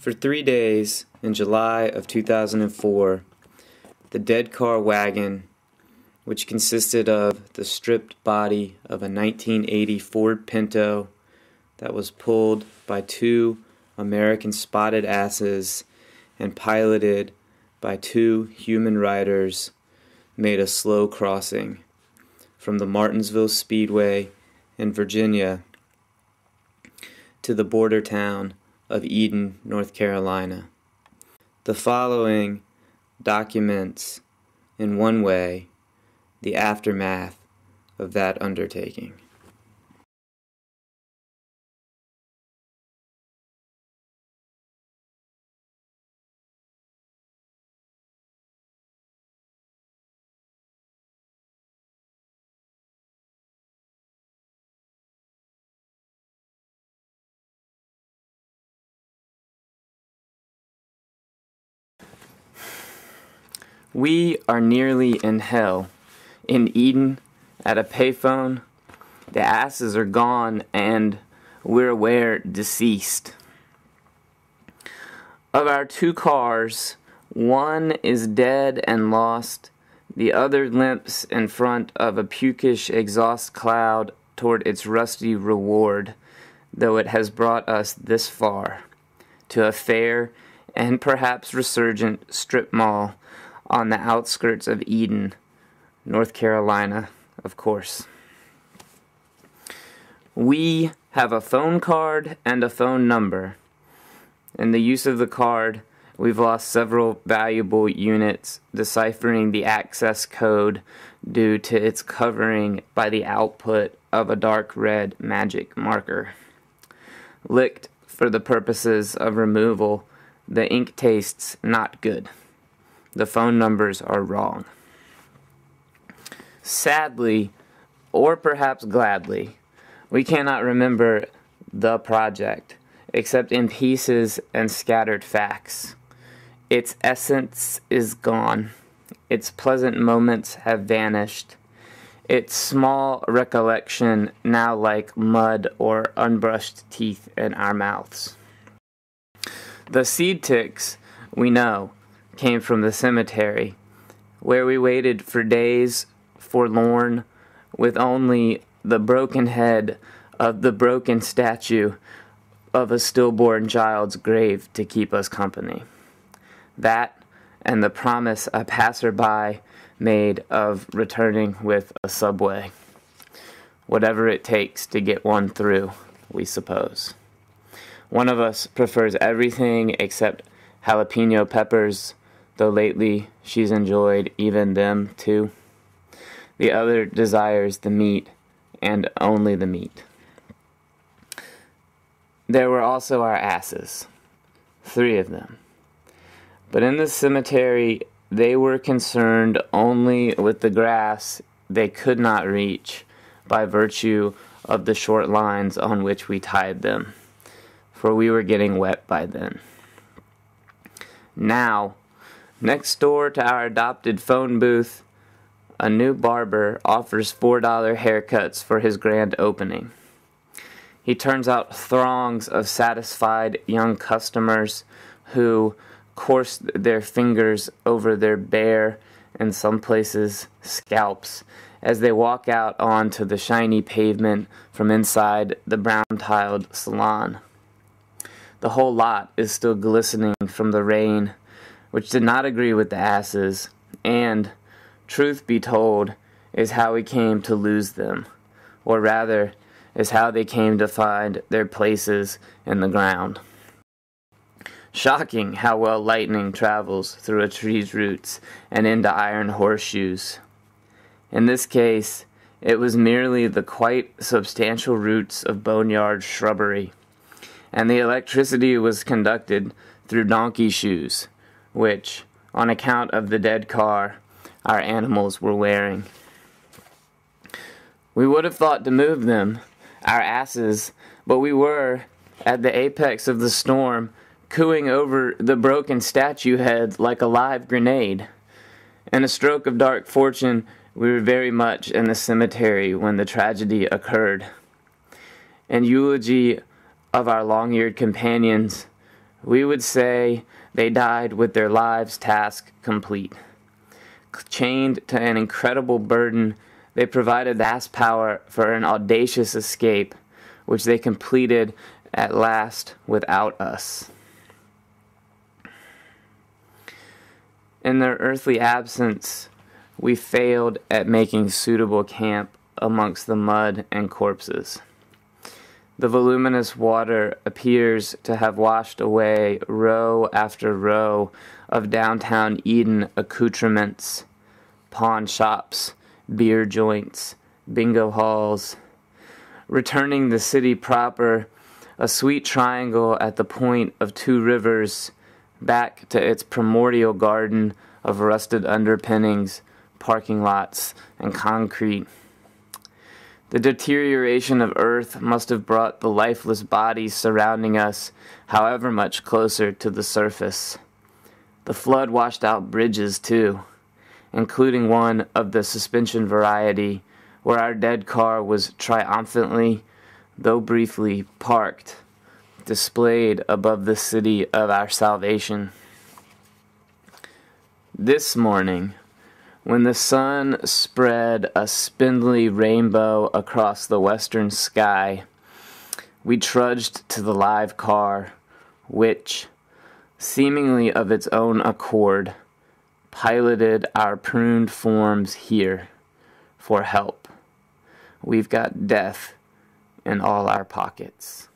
For 3 days in July of 2004, the dead car wagon, which consisted of the stripped body of a 1980 Ford Pinto that was pulled by 2 American spotted asses and piloted by 2 human riders, made a slow crossing from the Martinsville Speedway in Virginia to the border town of Eden, North Carolina. The following documents, in one way, the aftermath of that undertaking. We are nearly in hell. In Eden, at a payphone, the asses are gone and we're aware deceased. Of our 2 cars, one is dead and lost. The other limps in front of a pukish exhaust cloud toward its rusty reward, though it has brought us this far, to a fair and perhaps resurgent strip mall on the outskirts of Eden, North Carolina, of course. We have a phone card and a phone number. In the use of the card, we've lost several valuable units deciphering the access code due to its covering by the output of a dark red magic marker. Licked for the purposes of removal, the ink tastes not good. The phone numbers are wrong. Sadly, or perhaps gladly, we cannot remember the project, except in pieces and scattered facts. Its essence is gone. Its pleasant moments have vanished. Its small recollection now like mud or unbrushed teeth in our mouths. The seed ticks, we know, came from the cemetery, where we waited for days, forlorn, with only the broken head of the broken statue of a stillborn child's grave to keep us company. That, and the promise a passerby made of returning with a subway. Whatever it takes to get one through, we suppose. One of us prefers everything except jalapeno peppers, though lately she's enjoyed even them too. The other desires the meat, and only the meat. There were also our asses, 3 of them. But in the cemetery, they were concerned only with the grass they could not reach by virtue of the short lines on which we tied them, for we were getting wet by then. Now, next door to our adopted phone booth, a new barber offers $4 haircuts for his grand opening. He turns out throngs of satisfied young customers who course their fingers over their bare, in some places, scalps as they walk out onto the shiny pavement from inside the brown-tiled salon. The whole lot is still glistening from the rain, which did not agree with the asses, and, truth be told, is how we came to lose them, or rather, is how they came to find their places in the ground. Shocking how well lightning travels through a tree's roots and into iron horseshoes. In this case, it was merely the quite substantial roots of boneyard shrubbery, and the electricity was conducted through donkey shoes, which, on account of the dead car, our animals were wearing. We would have thought to move them, our asses, but we were, at the apex of the storm, cooing over the broken statue head like a live grenade. In a stroke of dark fortune, we were very much in the cemetery when the tragedy occurred. In eulogy of our long-eared companions, We would say they died with their lives' task complete. Chained to an incredible burden, they provided vast power for an audacious escape, which they completed at last without us. In their earthly absence, we failed at making suitable camp amongst the mud and corpses. The voluminous water appears to have washed away row after row of downtown Eden accoutrements, pawn shops, beer joints, bingo halls, returning the city proper, a sweet triangle at the point of two rivers, back to its primordial garden of rusted underpinnings, parking lots, and concrete. The deterioration of earth must have brought the lifeless bodies surrounding us however much closer to the surface. The flood washed out bridges too, including one of the suspension variety, where our dead car was triumphantly, though briefly, parked, displayed above the city of our salvation. This morning, when the sun spread a spindly rainbow across the western sky, we trudged to the live car, which, seemingly of its own accord, piloted our pruned forms here for help. We've got death in all our pockets.